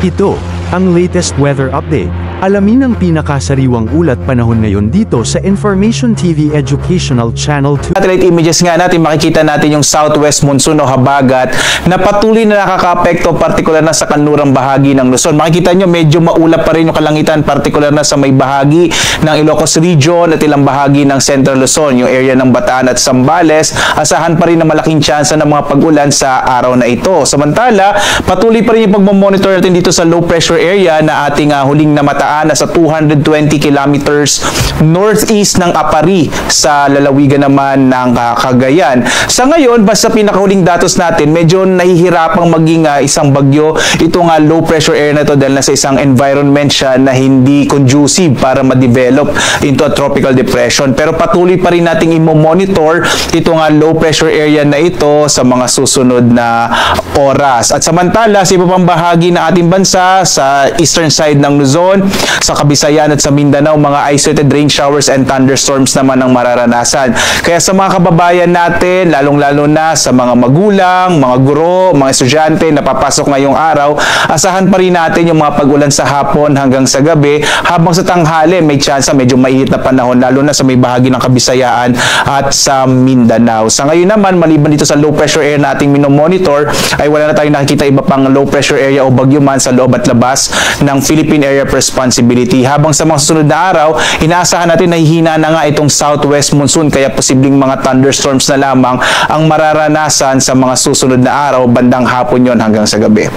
Ito, ang latest weather update. Alamin ang pinakasariwang ulat panahon ngayon dito sa Information TV Educational Channel 2. Satellite images nga natin, makikita natin yung southwest monsoon o habagat na patuloy na nakaka-apekto, partikular na sa kanlurang bahagi ng Luzon. Makikita nyo, medyo maulap pa rin yung kalangitan, partikular na sa may bahagi ng Ilocos Region at ilang bahagi ng Central Luzon, yung area ng Bataan at Zambales. Asahan pa rin na malaking tsansa ng mga pag-ulan sa araw na ito. Samantala, patuloy pa rin yung pagmamonitor natin dito sa low pressure area na ating huling namataan na sa 220 kilometers northeast ng Apari sa lalawigan naman ng Cagayan. Sa ngayon, basta pinakahuling datos natin, medyo nahihirapang maging isang bagyo itong low pressure area na ito dahil nasa isang environment siya na hindi conducive para ma-develop into a tropical depression. Pero patuloy pa rin nating i-monitor itong low pressure area na ito sa mga susunod na oras. At samantala, sa iba pang bahagi ng ating bansa, sa eastern side ng Luzon, sa Kabisayan at sa Mindanao, mga isolated rain showers and thunderstorms naman ang mararanasan. Kaya sa mga kababayan natin, lalong-lalo na sa mga magulang, mga guro, mga estudyante na papasok ngayong araw, asahan pa rin natin yung mga pag-ulan sa hapon hanggang sa gabi, habang sa tanghali may tsansa medyo mainit na panahon, lalo na sa may bahagi ng Kabisayaan at sa Mindanao. Sa ngayon naman, maliban dito sa low pressure area na ating minomonitor, ay wala na tayong nakikita iba pang low pressure area o bagyo man sa loob at labas ng Philippine Area of Responsibility. Habang sa mga susunod na araw, inaasahan natin na hihina na nga itong southwest monsoon, kaya posibleng mga thunderstorms na lamang ang mararanasan sa mga susunod na araw, bandang hapon yon hanggang sa gabi.